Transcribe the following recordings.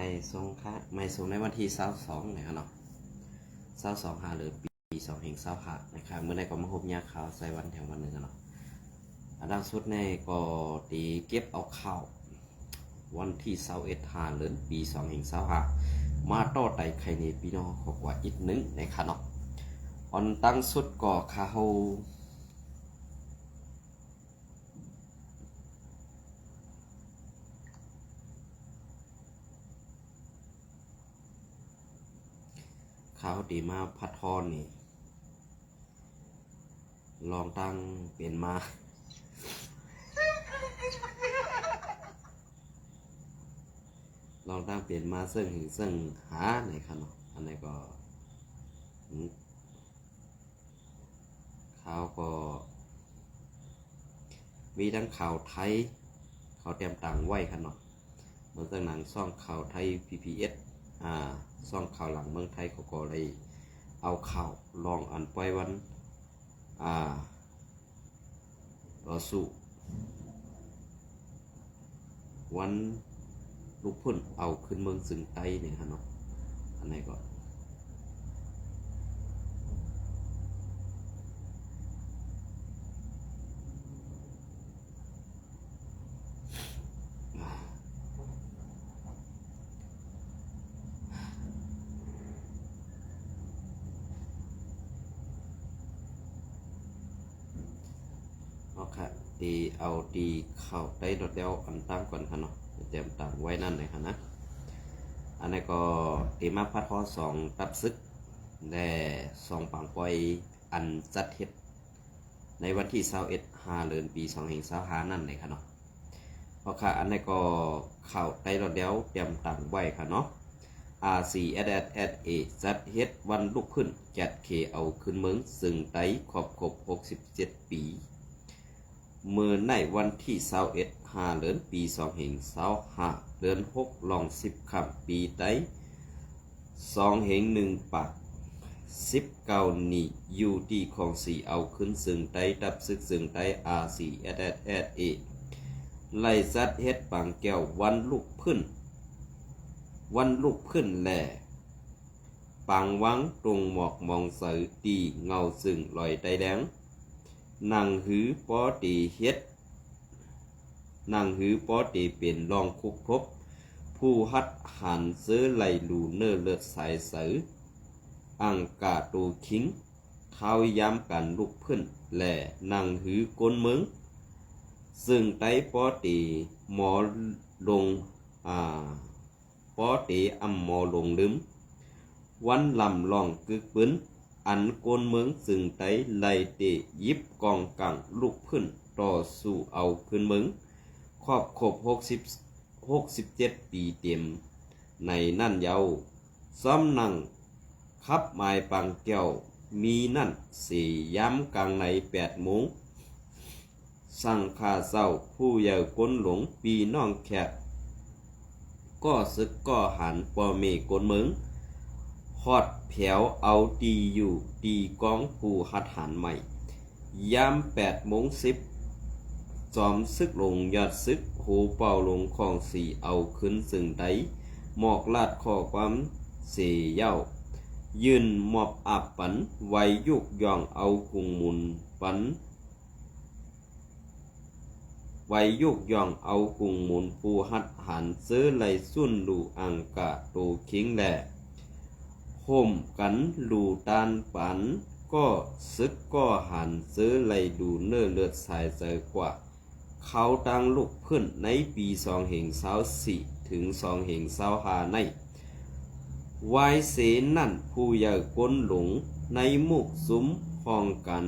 ไม่ส่งค่ะไม่ส่งในวันที่22นะครับเนาะ22หาหรือปี2แห่ง25นะครับเมื่อใดก็มาพบยาข่าวใส่วันแถววันหนึ่งเนาะอันดับสุดในก็ตีเก็บเอาข่าววันที่21หาหรือปี2แห่ง25มาต่อไต่ไข่ในปีน้องขอกว่าอีกนึงนะครับเนาะอันตั้งสุดก็ข่าวดีมาพัดทอนนี่ลองตั้งเปลี่ยนมาลองตั้งเปลี่ยนมาซึ่งหาในครับเนาะอันนี้ก็ข่าวก็มีทั้งข่าวไทยข่าวเตรียมต่างไว้ครับเนาะเมืองหนังซ่องข่าวไทย PPS ซ่องข่าวหลังเมืองไทยเขาก็เลยเอาข่าวลองอันปล่อยวันต่อสู้วันลูกพุ่นเอาขึ้นเมืองสึงไต้เนี่ยครับเนาะอันไหนก็ตีเอาตีเข้าได้ดอดเดียวอันตามก่อนครับเนาะเตรียมต่างไว้นั่นเลยครับนะอันนี้ก็ตีมาพัดข้อ2ตับซึกและ2ปังปอยอันจัดเฮ็ดในวันที่21หาเดือนปี2แห่ง25นั่นเลยครับเนาะเพราะค่ะอันนี้ก็เข้าได้ดอดเดียวเตรียมต่างไว้ครับเนาะ RCSSA จัดเฮ็ดวันลุกขึ้นจัดเคเอาขึ้นเมืองซึ่งไต้ครบ67 ปีเมื่อในวันที่21หาเดือนปี2แห่ง25เดือน6ลอง10ค่ำปีไต้2แห่ง1ปัก19นี้อยู่ที่ของ4เอาขึ้นซึ่งไต้ดับซึกซึ่งไต้ RCSSA ไล่จัดเฮ็ดปังแก้ววันลุกขึ้นแลปังวังตรงหมอกมองเสือตีเงาซึ่งลอยไต้แดงนังหือปอตีเฮ็ดนังหือปอตีเป็นรองคุกทบผู้ฮัดหันเสื้อไหลลูเนอเลือดสายเสืออังกาตูคิงเท้าย้ำกันลุกพื้นแหล่นังหือก้นเมืองซึ่งไต้ปอตีหมอลงปอตีอำหมอลงลืมวันลำลองกึกปืนอันโกนเมืองซึ่งไต้ไล่เตะยิบกองกังลุกขึ้นต่อสู้เอาขึ้นเมืองครบ67 ปีเต็มในนั่นเยาซ้อมนั่งขับไม้ปังแก้วมีนั่นสี่ย้ำกลางใน8 โมงสั่งข้าเศร้าผู้ใหญ่ก้นหลงปีน้องแขกก็ซึกก็หันปอเมก้นเมืองฮอดแผวเอาดีอยู่ดีกองผู้หัดหันใหม่ยาม8 โมง 10จอมซึกลงยอดซึกหูเป่าลงของสี่เอาขึ้นซึ่งใดหมอกลาดข้อความเสียเย้ายืนมอบอับปันไว้ยุกย่องเอากุงมุนปันไว้ยุกย่องเอากุงมุนผู้หัดหันซื้อไหลสุ่นดูอังกะตูคิงแหล่ห่มกันลูตานปันก็ซึกก็หันซื้อไหลดูเนื้อเลือดสายเจอกว่าเขาตั้งลุกขึ้นในปี2แห่ง24ถึง2แห่ง25ในวายเสนั่นผู้ใหญ่ก้นหลงในมุกซุ้มห้องกัน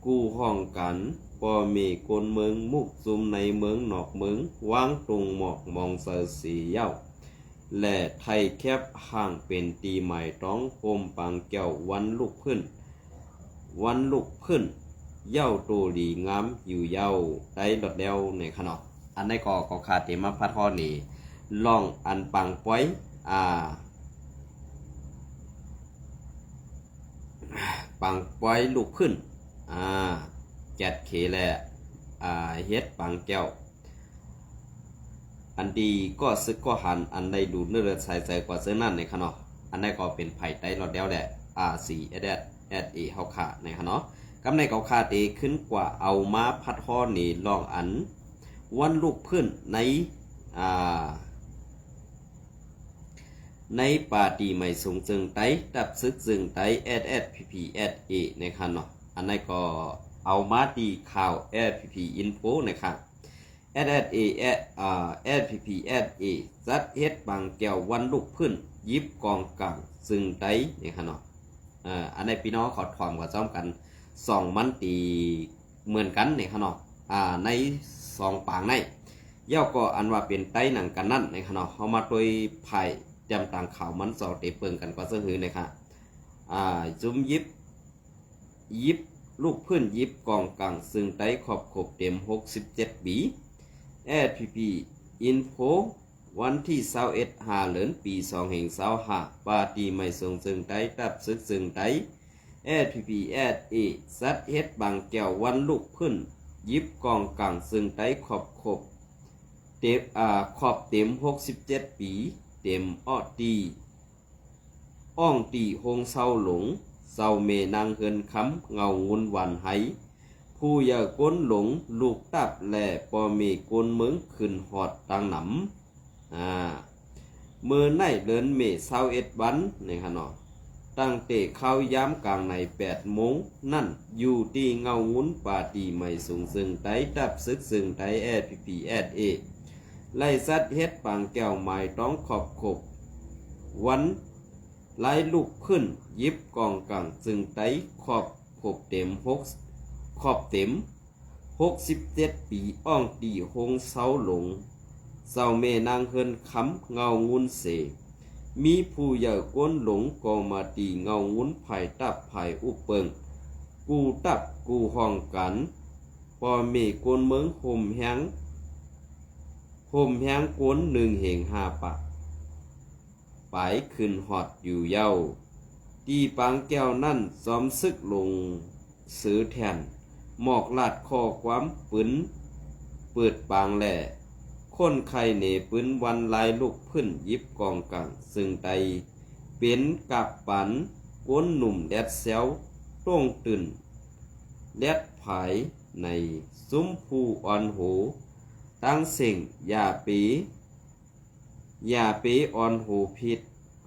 กู้ห้องกันปอเมกนเมืองมุกซุ้มในเมืองนอกเมืองวางตรงหมอกมองเสือสีเย้าและไทยแคบห่างเป็นตีใหม่ต้องโฮมปังแก้ววันลุกขึ้นเย้าตูดีงามอยู่เย้าได้ดอดเดียวในขนมอันในก็ขาดเตมาพัดทอนี่ลองอันปังป้อยปังป้อยลุกขึ้นแจดเขแลเฮ็ดปังแก้ว อันดีก็ซึกก็หันอันใดดูเนื้อเลือดใส่ใจกว่าเสื้อนั่นในคะเนาะอันใดก็เป็นไผ่ไตหลอดแล้วแหละ R4 SSA เฮาขาในคะเนาะกำในเกาคาเตขึ้นกว่าเอามาพัดห่อนี่ลองอันวันลูกพื้นในในปาตีใหม่สูงจึงไตดับซึกจึงไต SSPPSA ในคะเนาะอันนั้นก็เอามาตีข่าว SPP Info นะครับ SSA SPPSA จัดเฮ็ดบางแก้ววันลูกพื้นยิบกองกลางซึ่งไตนี่ค่ะเนาะอันในพี่น้องขอถอมกับซ้อมกัน2มันตีเหมือนกันนี่ค่ะเนาะใน2ปางในเย้าก็อันว่าเป็นไตหนังกันนั่นนี่ค่ะเนาะเฮามาโดยไผ่จำต่างข่าวมันสอเตเปิงกันก็ซื่อหือนะคะจุ้มยิบลูกพื้นยิบกองกลางซึ่งไตขอบเต็ม67ปี SPP Info วันที่21เดือนปี2025ปาตีไม่ทรงซึ่งไตตับซึกซึ่งไต SPPSA สัดเฮ็ดบางแก้ววันลูกพื้นยิบกองกลางซึ่งไตขอบเต็ม67ปีเต็มอ่องตีหงเศร้าหลงเศร้าเมนางเฮินคำเงางุนวันไหผู้อย่าก้นหลงลูกตับแหล่ปอเมก้นเมืองขึ้นหอดตังหนำเมื่อในเดินเม21วันในขณะตั้งเตะเข้าย้ำกลางใน8 โมงนั่นอยู่ที่เงางุนปาตีไม่สูงซึ่งไตตับซึกซึ่งไต SPPSA ไล่สัดเฮ็ดปางแก้วไม้ต้องขอบวันไล่ลูกขึ้นยิบกองกลางซึ่งไตขอบเต็ม67ปีอ่องตีหงเศร้าหลงเศร้าเมนางเฮินคำเงางุนเสมีผู้ใหญ่ก้นหลงก็มาตีเงางุนไผ่ตับไผ่อุเปิงกูตับกูห้องกันปอเมก้นเมืองห่มแห้งก้น1 เหง5 ปะไปขึ้นหอดอยู่เย้าตีปางแก้วนั่นซ้อมซึกลงซื้อแทนหมอกลาดข้อความปืนเปิดปางแหล่คนไข่เหนปืนวันลายลูกพื้นยิบกองกลางซึ่งไตเป็นกับปันก้นหนุ่มแดดเซลต้องตื่นแดดผายในซุ้มผู้อ่อนโหตั้งเสียงอย่าปีอ่อนโหผิด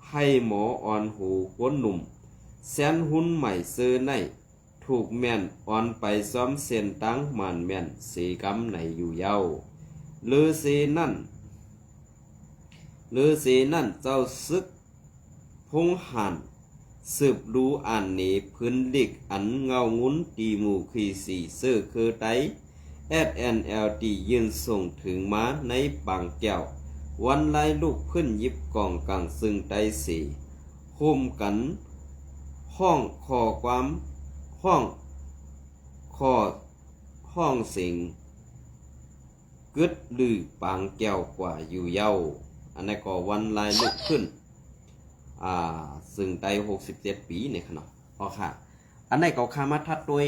ให้หมออ่อนโหก้นหนุ่มแสนหุ่นใหม่เสื้อในถูกแม่นอ่อนไปซ้อมเส้นตั้งมันแม่นสีกำในอยู่เย้าเลือสีนั่นเจ้าซึกพงหันสืบรู้อันนี้พื้นลิกอันเงางุ้นตีหมู่ขีสีเสื้อคือไต SNLT ยืนส่งถึงมาในบางแก้ววันไล่ลูกพื้นยิบกองกลางซึ่งไตสีห่มกันห้องคอความห้องสิงกึดลือปางแก้วกว่าอยู่เย้าอันนี้ก็วันลายลุกขึ้นซึ่งไต67 ปีในขณะพอค่ะอันนี้ก็คามาทัดด้วย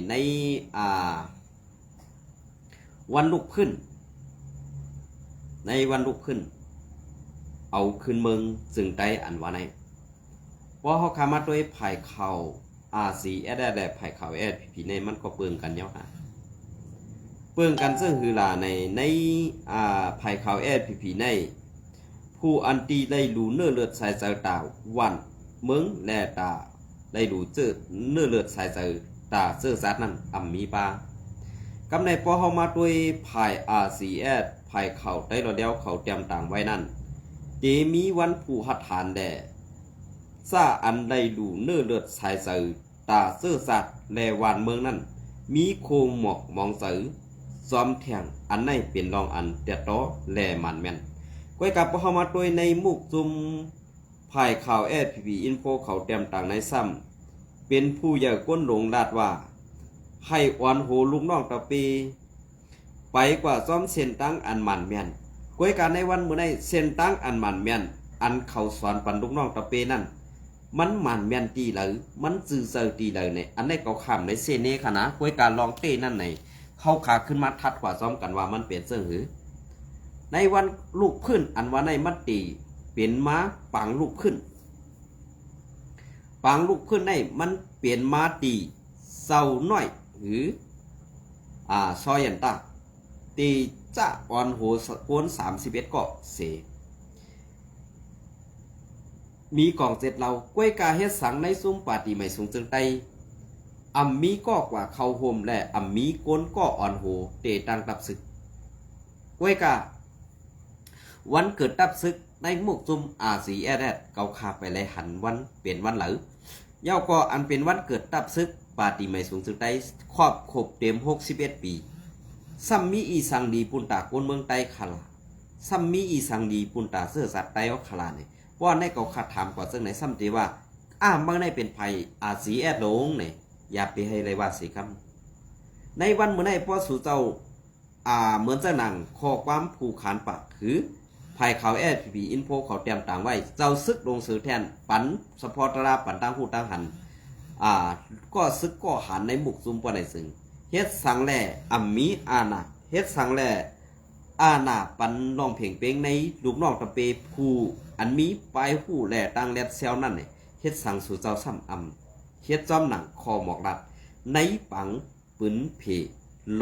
ในวันลุกขึ้นในวันลุกขึ้นเอาขึ้นเมืองซึ่งไตอันว่าในพอเขาคามาด้วยไผ่เข่าRC ได้ไผ่เข่า SPP ในมันก็เปิงกันเนาะเปิงกันซึ่งคือล่ะในไผ่ขาว SPP ในผู้อันตีได้รู้เนื้อเลือดสายใจตาวันเมืองแลตาได้รู้เจอเนื้อเลือดสายใจตาเสื้อซัดนั้นมีปากำในพอเฮามาด้วยไผ่ RCS ไผ่เขาได้รอเดียวเขาเตรียมต่างไว้นั่นเจมีวันผู้หัดฐานแด่ซาอันได้รู้เนื้อเลือดสายใจตาเสื้อซัดแลวันเมืองนั้นมีโคหมอกมองสือซ้อมแทงอันไหนเป็นรองอันเตียต้อแลมันแม่นก้อยกับพอมาด้วยในมุกซุมภายข่าว SPP Info เขาเตรียมต่างในซ้ำเป็นผู้ใหญ่ก้นหลงลาดว่าให้อ่อนโหลูกน้องตะปีไปกว่าซ้อมเส้นตั้งอันมันแม่นก้อยการในวันมื้อในเส้นตั้งอันมันแม่นอันเขาสอนปันลูกน้องตะปีนั่นมันแม่นตีเลยมันซื่อเซอตีเลยในอันในเขาข้ามในเส้นนี้ค่ะนะก้อยการลองเต้นั่นในเข้าขาขึ้นมาทัดกว่าซ้อมกันว่ามันเปลี่ยนเสื้อหือ ในวันลูกขึ้นอันว่าในมัตติเป็นม้าปังลูกขึ้นปังลูกขึ้นในมันเปลี่ยนม้าตีเศร้าน้อยหรือซอยันตาตีจะอ่อนโหโอน31ก็เสมีกองเจ็ดเราก้วยกาเฮ็ดสังในซุ้มปาติไม่สูงจึงไตอัมมีก็กว่าเขาโฮมและอัมมีก้นก็อ่อนโหเตตังตับศึกก้วยกาวันเกิดตับศึกในหมุกจุมRCSเกาคาไปเลยหันวันเปลี่ยนวันเหลือย่าก็อันเป็นวันเกิดตับศึกปาติไม่สูงจึงไตครอบครบเต็ม61ปีซัมมีอีสังดีปุนตาคนเมืองไตคาลาซัมมีอีสังดีปุนตาเสื้อสัตว์ไตออกคาลาเนี่ยว่าในเกาคาถามกว่าซึ่งในซ้ำตีว่าบางในเป็นภัยRCSลงเนี่ยอย่าไปให้ไรว่าสิครับในวันเมื่อในพ่อสู่เจ้าเหมือนจะหนังข้อความผูกขานปากคือภายเขาSPPอินโฟเขาเตรียมต่างไว้เจ้าซึกลงซื้อแทนปันสปอร์ตราปันตั้งหูตั้งหันก็ซึกก็หันในบุกซุ่มปนในซึ่งเฮ็ดสังแลอัมมีนาเฮ็ดสังแลนาปันน้องเพ่งเป้งในลูกน้องตะเปผู้อันมีปลายหูแหล่ตั้งแลดเซลนั่นเนี่ยเฮ็ดสังสู่เจ้าซ้ำเฮ็ดจอมหนังคอหมอกรัดในปังปืนเพ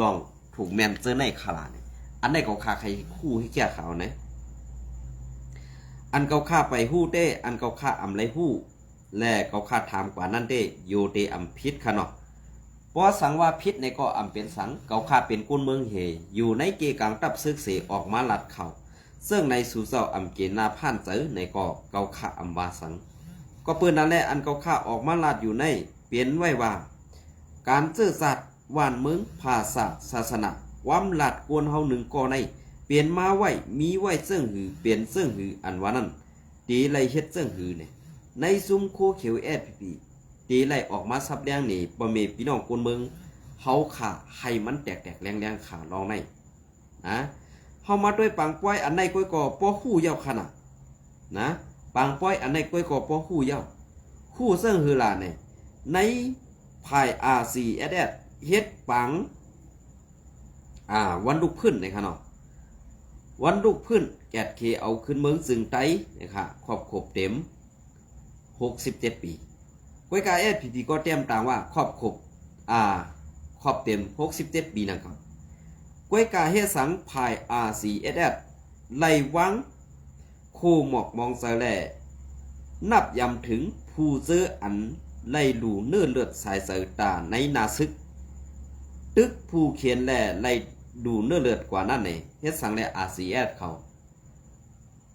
ลองถูกแมนเจอในคาลาเนี่ยอันไหนก็คาใครคู่ให้แก่เขาเนี่ยอันเกาค่าไปหู้เต้อันเกาค่าอำไรหู้และเกาค่าถามกว่านั่นเต้โยเตอำพิษค่ะเนาะเพราะสังว่าพิษในก็อำเป็นสังเกาค่าเป็นกุนเมืองเฮอยู่ในเกกังตับซึกเสออกมาลัดเขาซึ่งในสู่เจ้าอำเกณฑ์นาผ่านเจอในก็เกาค่าอำวาสังก็เปิ้นนั่นแหละอันเกาค่าออกมาลัดอยู่ในเปลี่ยนไว้ว่าการเจอสัตว์ว่านเมืองภาษาศาสนาความลัดกวนเฮาหนึ่งก็ในเปลี่ยนมาไว้มีไว้เสื่องหือเปลี่ยนเสื่องหืออันว่านั้นตีไล่เฮ็ดเสื่องหือเนี่ยในซุ้มโคเขียวSPPตีไล่ออกมาซับแรงนี่บ่มีพี่น้องคนเมืองเฮาขาให้มันแตกแรงๆขาลองในนะเฮามาด้วยปังป้อยอันในก้อยก่อป้อฮู้ยาวขนาดนะปังป้อยอันในก้อยก่อป้อฮู้ยาวฮู้เสื่องหือล่ะเนี่ยในภายRCSเฮ็ดปังวันลุกขึ้นนะครับเนาะวันลุกขึ้นแกดเคเอาขึ้นเมืองซึงไตนะครับครอบครบเต็ม67ปีก้อยกาSPPก็เตรียมต่างว่าครอบครบครอบเต็ม67ปีนะครับก้อยกาเฮ็ดสังภายRCS ไล่วังโคหมอกมองใส่แลนับยำถึงผู้เจออันไล่หลู่เนื้อเลือดสายเสยตาในนาซึกตึกผู้เขียนแลไล่ดูเนื้อเลือดกว่านั่นเนี่ยเฮ็ดสังแลRCSเขา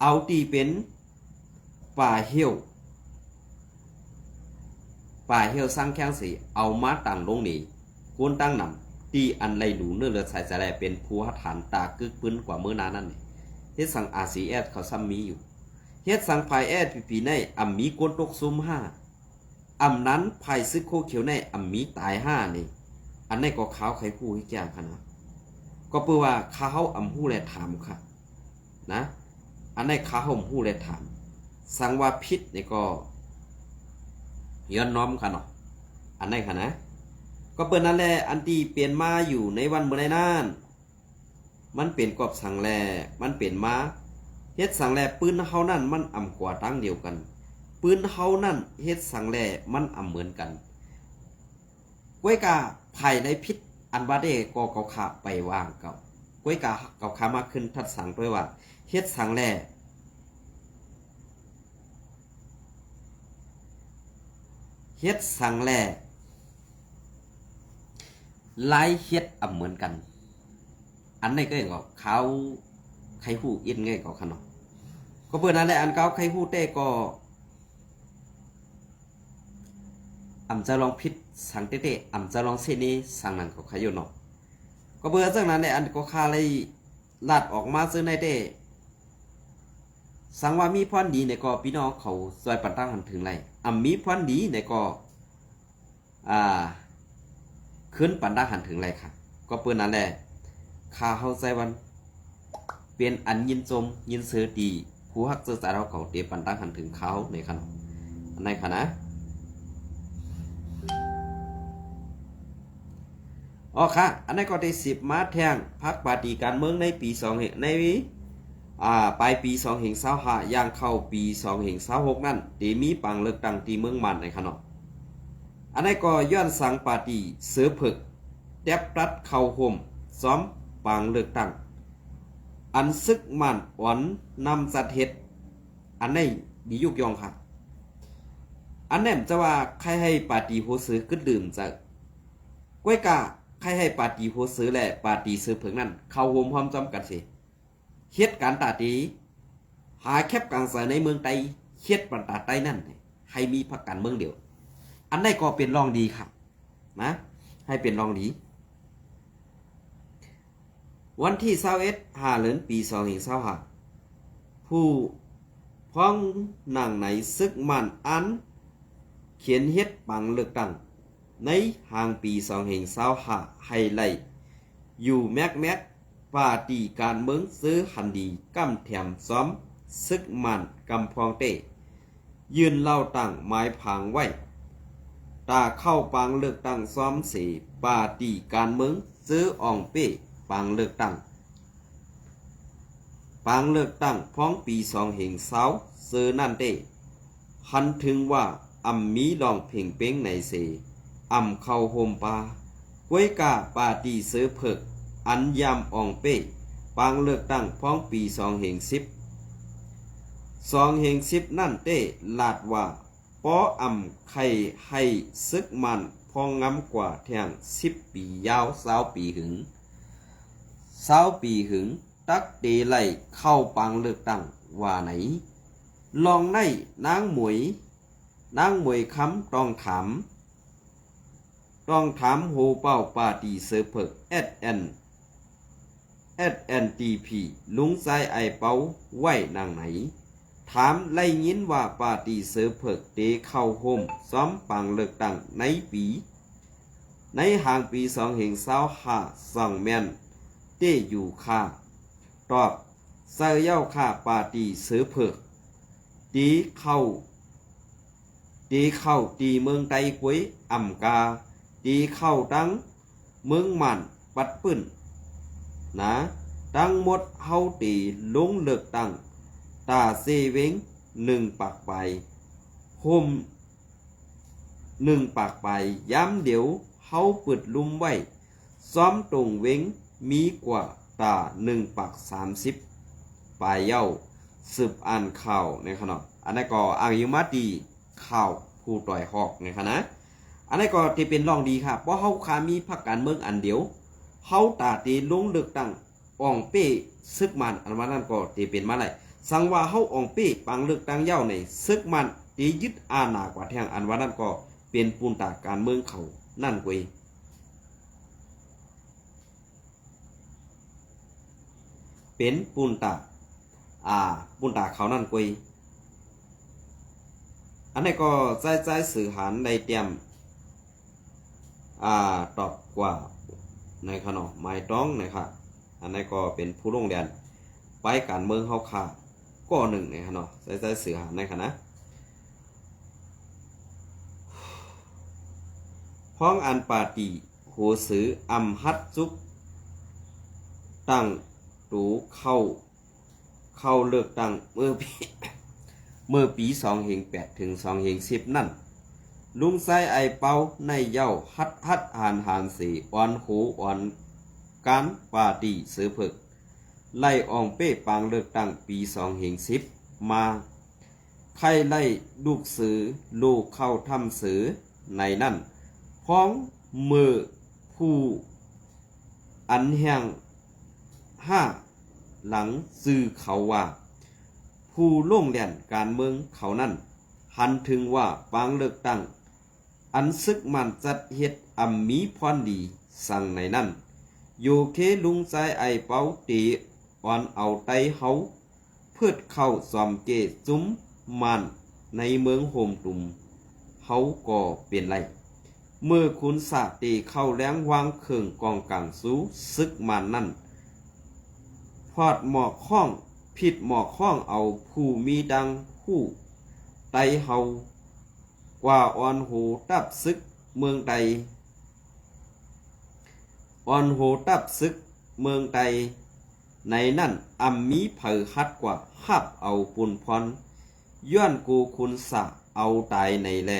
เอาตีเป็นป่าเหี่ยวสร้างแข้งสีเอามาตั้งลงนี่กวนตั้งนำตีอันไล่ดูเนื้อเลือดสายแลเป็นผู้หัดฐานตากึกปืนกว่ามื้อนานั่นเนี่ยเฮ็ดสังRCSเขาซ้ำมีอยู่เฮ็ดสังภายSPPในมีกวนตกซุ่ม5นั้นภายซึกโคเขียวในมีตาย5นี่อันนี้ก็ขาวไข่ผู้ให้แก่ขนาดก็เพื่อว่าข้าเฮาหู้และถามค่ะนะอันนี้ข้าเฮาหู้และถามสังว่าพิษนี่ก็ย้อนน้อมค่ะเนาะอันนี้ค่ะนะก็เปิ้นนั่นแหละอันที่เปลี่ยนมาอยู่ในวันเมื่อใดนั้นมันเปลี่ยนกอบสังแลมันเปลี่ยนมาเฮ็ดสังแลปืนเฮานั่นมันกว่าตั้งเดียวกันปืนเฮานั่นเฮ็ดสังแลมันเหมือนกันก้วยกาภายในพิษอันว่าได้ก็เกาขาไปวางเก่าก้วยกาเกาขามาขึ้นทัดสังด้วยว่าเฮ็ดสังแลหลายเฮ็ดเหมือนกันอันนี้ก็อย่างก็เขาใครฮู้อินไงก็ขนาดก็เปิ้นนั่นแหละอันเก่าใครฮู้เต้ก็จะลองพิษสังเต้จะลองเสนีสังนั้นก็ขายอยู่เนาะก็เบื่อจากนั้นในอันก็คาเลยลาดออกมาซื้อในเต้สังว่ามีพรดีในก็พี่น้องเขาซอยปันตั้งหันถึงไรมีพรดีในก็ขึ้นปันตั้งหันถึงไรค่ะก็เปิ้นนั่นแหละข้าเฮาใจวันเป็นอันยินจมยินเสือดีผู้ฮักเจอสายเราเขาเตปันตั้งหันถึงเขาในขณะในขณะค่ะอันนี้ก็ได้10มาแทงพรรคปฏิการเมืองในปี2ใน ปลายปี2025ย่างเข้าปี2026นั่นที่มีปังเลือกตั้งที่เมืองมันในขนมอันนี้ก็ย้อนสังปาร์ตี้เสือผึกแดบรัดเข้าห่มซ้อมปังเลือกตั้งอันซึกมันอ่อนนำจัดเฮ็ดอันนี้ดียุกยองค่ะอันนั้นจะว่าใครให้ปาร์ตี้โฮซื้อกึดดื่มจะก้วยกาใครให้ปาร์ตี้โฮซื้อและปาร์ตี้ซื้อผึกนั่นเข้าห่มพร้อมจำกันสิเฮ็ดการตาดีหาแคบกลางสายในเมืองไทยเฮ็ดปันตาใต้นั่นให้มีพรรคการเมืองเดียวอันนี้ก็เป็นรองดีครับนะให้เป็นรองดีวันที่21เดือนปี2025ผู้พ้องหนังในซึกมันอันเขียนเฮ็ดปังเลือกตั้งในห่างปี2025ให้ไล่อยู่แม็กปาร์ตี้การเมืองซื้อหันดีกำแถมซ้อมซึกมันกำพองเต้ยืนเล่าตั้งไม้ผางไว้ตาเข้าปังเลือกตั้งซ้อมสีปาร์ตี้การเมืองซื้ออ่องเป้ปังเลือกตั้งปังเลือกตั้งพ้องปี2020ซื้อนั่นเต้หันถึงว่ามีลองเพ่งเป้งในเสเข้าโฮมปาก้วยกาปาร์ตี้ซื้อเพิกอันยำอ่องเป้ปังเลือกตั้งพ้องปี2010นั่นเต้ลาดว่าป้อไข่ให้ซึกมันพองงำกว่าแทง10 ปียาว20 ปีหึง20 ปีหึงตักเตไลเข้าปังเลือกตั้งว่าไหนลองในนางหมวยคำต้องถามโหเป้าปาร์ตี้เสือเพิกSNTP ลุงไซไอเป้าไว้นางไหนถามไล่ยินว่าปาร์ตี้เสือเพิกเตเข้าโฮมซ้อมปังเลือกตั้งในห่างปี2025ส่องแม่นเต้อยู่ค่าตอบเสือเย้าค่าปาร์ตี้เสือเพิกตีเข้าตีเมืองไตกวยกาตีเข้าตั้งเมืองมันปัดปื้นนะตั้งหมดเฮาตีลงเลือกตั้งตาเซเวง1 ปากไปโฮม1 ปากไปย้ำเดี๋ยวเฮาเปิดลุมไว้ซ้อมตรงเวงมีกว่าตา1 ปาก30ปลายเย้าสืบอ่านข่าวในขณะอันนั้นก็อ้างอิงมาตีข่าวผู้ต่อยหอกในคณะอันนี้ก็ที่เป็นรองดีครับเพราะเฮาขามีพรรคการเมืองอันเดียวเฮาตาตีลงเลือกตั้งอ่องเป้ซึกมันอันว่านั่นก็ที่เป็นมาไหลสังว่าเฮาอ่องเป้ปังเลือกตั้งเย้าในซึกมันตียึดอาณากว่าแทงอันว่านั่นก็เป็นปูนตาการเมืองเขานั่นกวยเป็นปูนตาเขานั่นกวยอันนี้ก็ใจสื่อหารในเตรียมตอบกว่าในขนมไม้ต้องนะครับอันนี้ก็เป็นผู้ลงเรียนไปการเมืองเฮาค่ะก็หนึ่งในขนมใจสื่อหารในคณะพ้องอันปาร์ตี้โหสือฮัดซุกตั้งตูเข้าเลือกตั้งเมื่อปี2008ถึง2010นั่นลุงไซไอเปาในเย้าฮัดหานสีอ่อนหูอ่อนการปาร์ตี้เสือเพิกไล่อ่องเป้ปังเลือกตั้งปี2010มาใครไล่ลูกสือลูกเข้าทำสือในนั่นพ้องมือผู้อันแห้ง5หลังซื้อเขาว่าผู้ลงเรียนการเมืองเขานั่นหันถึงว่าปังเลือกตั้งอันซึกมันจัดเฮ็ดมีพรดีสั่งในนั่นอยู่เคลุงใจไอเป้าตีอ่อนเอาไตเฮาเพื่อเข้าซอมเกจุ้มมันในเมืองโฮมตุ่มเฮาก็เป็นไรเมื่อคุณสาตีเข้าแล้งวางเครื่องกองกลางสู้ซึกมันนั่นพอดหมอกข้องผิดหมอกข้องเอาผู้มีดังผู้ไตเฮากว่าอ่อนโหตับซึกเมืองไตอ่อนโหตับซึกเมืองไต ในนั่นมีเผอฮัดกว่าฮับเอาปุนพรย้อนกูคุณสะเอาตายในแล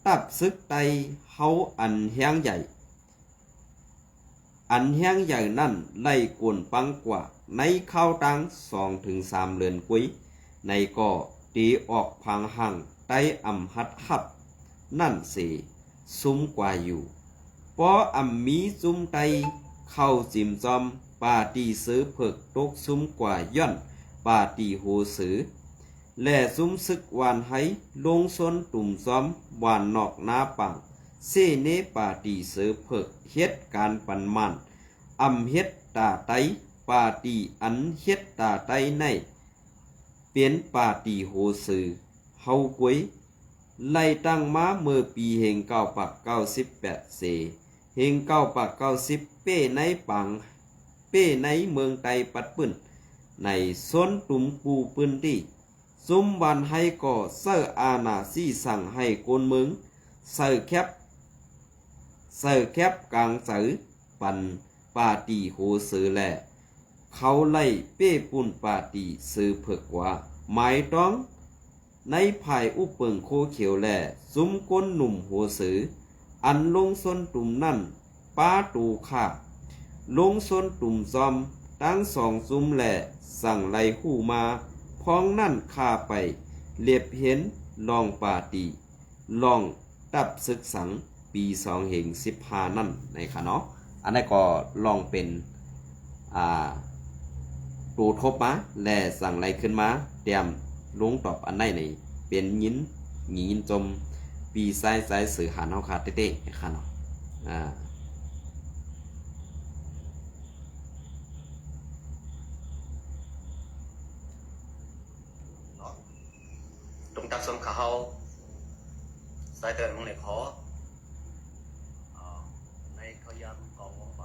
ตับซึกไตเฮาอันแห้งใหญ่นั่นไล่กวนปังกว่าในข้าวตัง2-3 เรือนกุ้ยในก็ตีออกพังหังไตฮัดฮับนั่นสิซุ้มกว่าอยู่ปอมีซุ้มไตเข้าจิมจอมปาตีซื้อเผิกตกซุ้มกว่าย่อนปาตีโหสือและซุ้มซึกวานให้ลงซนตุ่มซ้อมวานนอกนาปังเซเนปาตีซื้อเผิกเฮ็ดการปันมันเฮ็ดตาไตปาตีอันเฮ็ดตาไตในเปลี่ยนปาตีโหสือเฮากวยไล่ตั้งมาเมื่อปีเฮง998เสเฮง990เป้ในปังเป้ในเมืองไตปัดปื้นในส้นตุ่มปูปืนที่ซุมวันให้ก่อเซออาณาซี่สั่งให้โกนเมืองเซอแคบกลางสือปันปาตีโหสือแลเขาไล่เป้ปุ่นปาตีซื้อเผิกว่าหมายต้องในภายอุปเปิงโคเขียวแลซุมก้นหนุ่มโหสืออันลงส้นตุ่มนั่นป้าตูขาลงส้นตุ่มซอมตั้ง2ซุมแหล่สั่งไล่หูมาพ้องนั่นข้าไปเลียบเห็นลองปาตีลองตับศึกสังปี2015นั่นในค่ะเนาะอันนั้นก็ลองเป็นตูทบมาและสั่งไล่ขึ้นมาเตรียมลงตอบอันไหนในเป็นยินหยีนจมปีไซสื่อหานเฮาคาเต้ๆค่ะเนาะตรงตักสมเขาสายเตือนของในขอในเขายามกองวงไป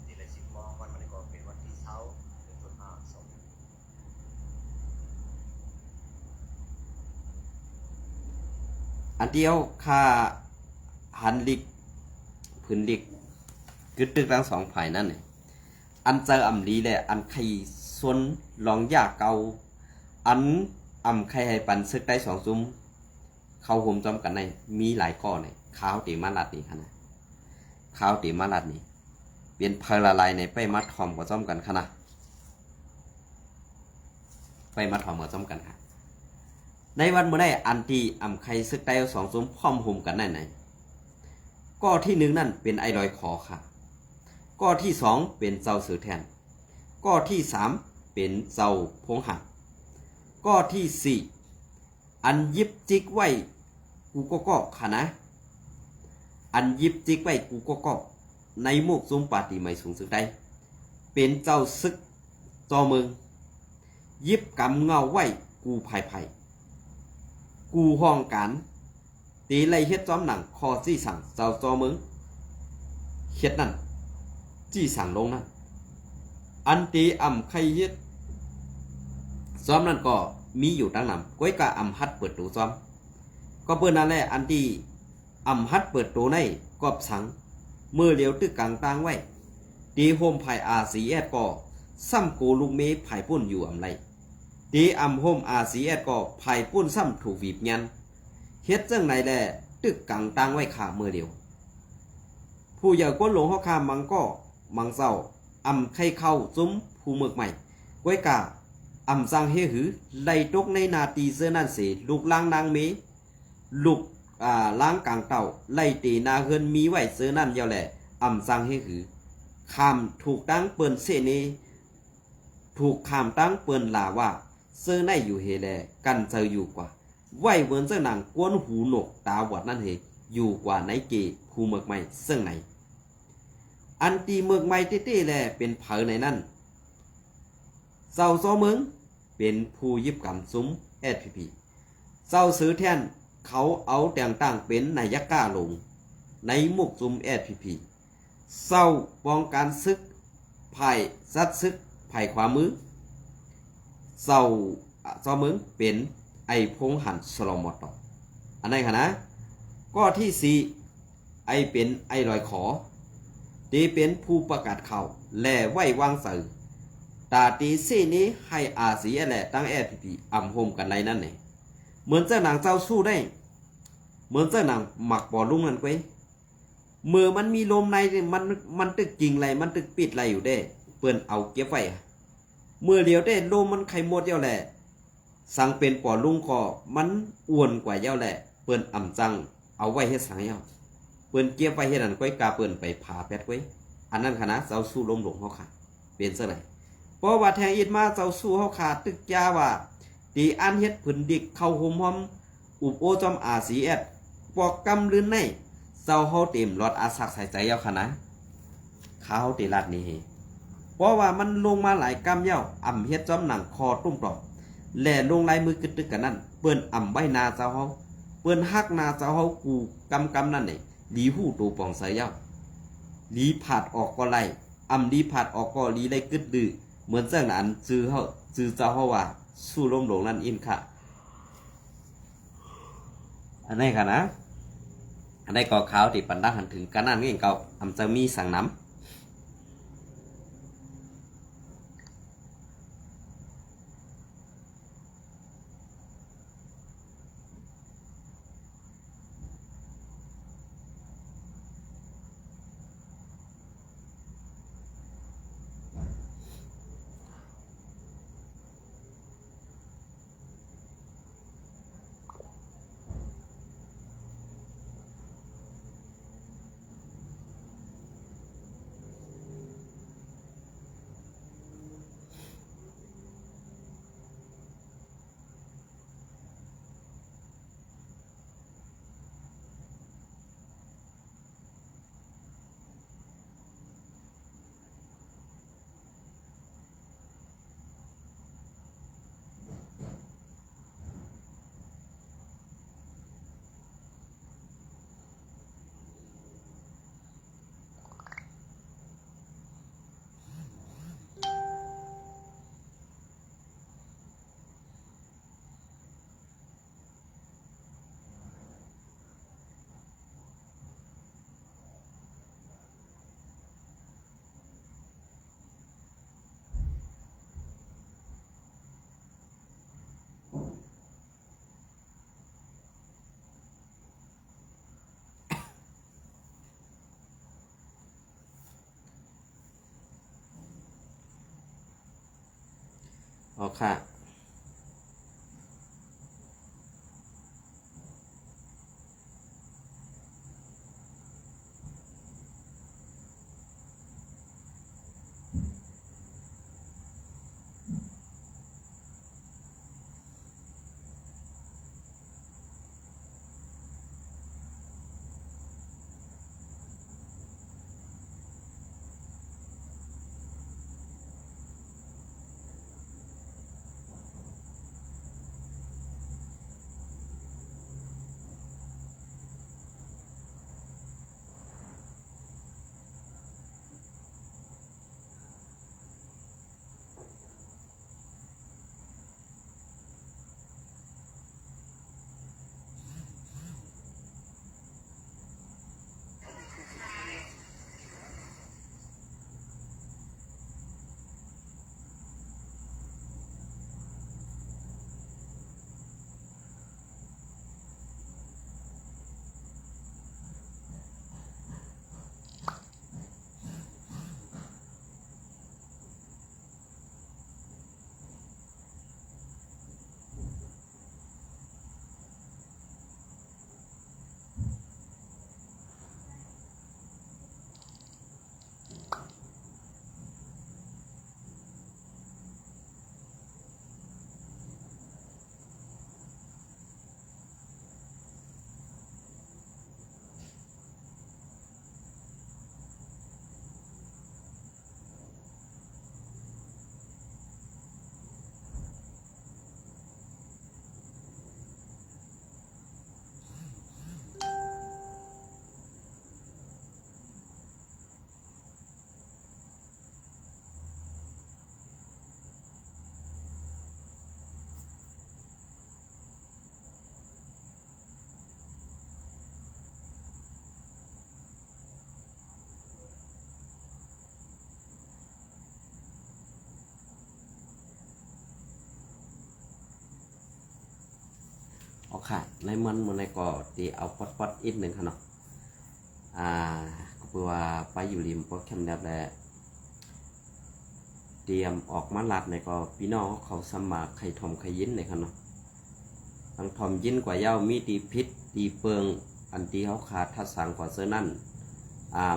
ทีละ10 โมงวันมันก็เป็นวันที่เช้าเดือนตุลาคมอันเดียวค่าหันลิกพื้นลิกกึดตึกทั้ง2ฝ่ายนั่นเนี่ยอันเจอลีแหละอันใครส่วนลองยากเก่าอันใครให้ปันซึกได้2ซุ้มเข้าห่มจอมกันในมีหลายก้อเนี่ยข้าวตีมาลัดนี่ค่ะนะข้าวตีมาลัดนี่เปลี่ยนเพลลายในไปมัดทอมกับจอมกันค่ะนะไปมัดทอมกับจอมกันค่ะในวันเมื่อได้อันที่ใครซึกได้2ซุ้มพร้อมห่มกันไหนก้อที่1นั่นเป็นไอรอยคอค่ะก้อที่2เป็นเจ้าสือแทนก้อที่3เป็นเจ้าพงหักก้อที่4อันยิบจิกไว้กูก็ค่ะนะอันยิบจิกไว้กูก็ในหมู่ซุ้มปาติไม่สูงสึกได้เป็นเจ้าซึกจอเมืองยิบกำเงาไว้กูภายกูห้องการตีไล่เฮ็ดจอมหนังคอจี้สั่งเจ้าจอเมืองเฮ็ดนั่นจี้สั่งลงนั่นอันตีใครเฮ็ดจอมนั่นก็มีอยู่ตั้งนำก้อยกะฮัดเปิดตูจอมก็เปิ้นนั่นแหละอันที่ฮัดเปิดตูในกอบสังเมื่อเหลียวตึกกลางตางไว้ตีโฮมภายRCSก็ซ้ำกูลูกเมภายปุ้นอยู่ไรตีโฮมRCSก็ภายปุ้นซ้ำถูกวีบยันเฮ็ดจังไหนแลตึกกลางตางไว้ขาเมื่อเดียวผู้ใหญ่ก้นหลงเฮาคามังก็มังเศร้าใครเข้าจุ้มผู้เมือกใหม่ก้อยกะสั่งเฮหือไล่ตกในนาตีเสื้อนั่นเสลูกล้างนางเมลูกล้างกลางเต่าไล่ตีนาเฮือนมีไว้เสื้อนั่นเยาแหละสั่งเฮหือคำถูกตั้งเปิ้นเสเนถูกคำตั้งเปิ้นลาว่าเสื้อในอยู่เฮแลกันเจออยู่กว่าไว้เวินเจ้าหนังกวนหูหนกตาหวัดนั่นเฮอยู่กว่าในเกผู้เมือกใหม่เสื้อไหนอันตีเมือกใหม่เต้ๆแลเป็นเผอในนั่นเจ้าซอเมืองเป็นผู้ยิบกำซุ้ม SPP เจ้าซื้อแทนเขาเอาแต่งตั้งเป็นนายก้าลงในมุกซุ้ม SPP เจ้าป้องการซึกภายซัดซึกภายขวามือเจ้าเมืองเป็นไอพงหันสลอมอตอันไหนคะนะก็ที่4ไอเป็นไอลอยขอตีเป็นผู้ประกาศข่าว แลไว้วางเสือตาตีซี่นี้ให้อาศีแหละตั้งแอพีอ่ำโฮมกันในนั่นเนี่ยเหมือนเจ้านางเจ้าสู้ได้เหมือนเจ้านางหมักบ่อลุงนั่นไว้เมื่อมันมีลมในมันตึกจริงไรมันตึกปิดไรอยู่ได้เปิ้นเอาเก็บไว้เมื่อเดียวได้ลมมันไขหมดเย้าแหละสังเป็นป่อลุงคอมันอ้วนกว่าเย้าแหละเปิ้นอ่ำจังเอาไว้เฮ็ดสังเย้าเปิ้นเก็บไว้เฮ็ดอันก้อยกาเปิ้นไปผ่าแพทไว้อันนั้นคณะเจ้าสู้ลมหลงเฮาค่ะเป็นซะไรเพราะว่าแทงอิดมาเจ้าสู้เฮาขาตึกยาว่าตีอันเฮ็ดผืนดิกเข้าห่มหอมอุบโอจอมอาสีแอดปอกกำลืนในเจ้าเฮาเต็มรอดอาสักใส่ใจเย้าค่ะนะข้าวติลัดนี่เพราะว่ามันลงมาหลายกำเย้าอ่ำเฮ็ดจอมหนังคอตุ้มปลอกแหล่ลงลายมือกึดตึกกันนั่นเปิ้นอ่ำใบนาเจ้าเฮาเปิ้นฮักนาเจ้าเฮากูกำนั่นนี่หลีหู้ตูปองใส่เย้าหลีผาดออกก็ไล่อ่ำหลีผาดออกก็หลีไล่กึดดื้อเหมือนเจ้านั้นจื้อเฮาจื้อเจ้าเฮาว่าสู้ลมหลงนั่นอินค่ะอันนี้ค่ะนะอันนี้ก็ข่าวที่ปันดังหันถึงกันนั่นเองเก่าอำจะมีสั่งน้ำอ๋อค่ะ ขาดในมันในก็ตีเอาปอดอีกหนึ่งค่ะเนาะก็เพื่อว่าไปอยู่ริมพวกแคมป์แลเตรียมออกมาลัดในก็พี่น้องเขาสมัครไข่ทอมไข่ยินในค่ะเนาะทั้งทอมยินกว่าเย้ามีตีพิษตีเปิงอันตีเขาขาดทัดสังกว่าเสื้อนั่น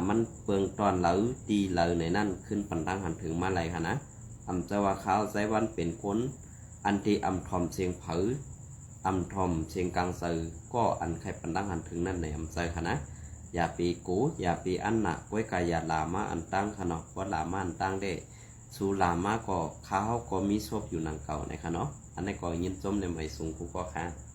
มันเปิงตอนเหลาตีเหลาในนั่นขึ้นปันตั้งหันถึงมาไหลค่ะนะจะว่าเขาใช้วันเป็นคนอันตีทอมเสียงเผอทอมเสียงกลางสื่อก็อันใครปันตั้งหันถึงนั่นในใจค่ะนะอย่าปีกูอย่าปีอันหนักไว้กายอย่าลามาอันตั้งค่ะเนาะว่าลามาอันตั้งได้สู่ลามาก็เขาก็มีศพอยู่นังเก่าในค่ะเนาะอันนี้ก็ยินจมในใหม่สูงกูก็ค่ะ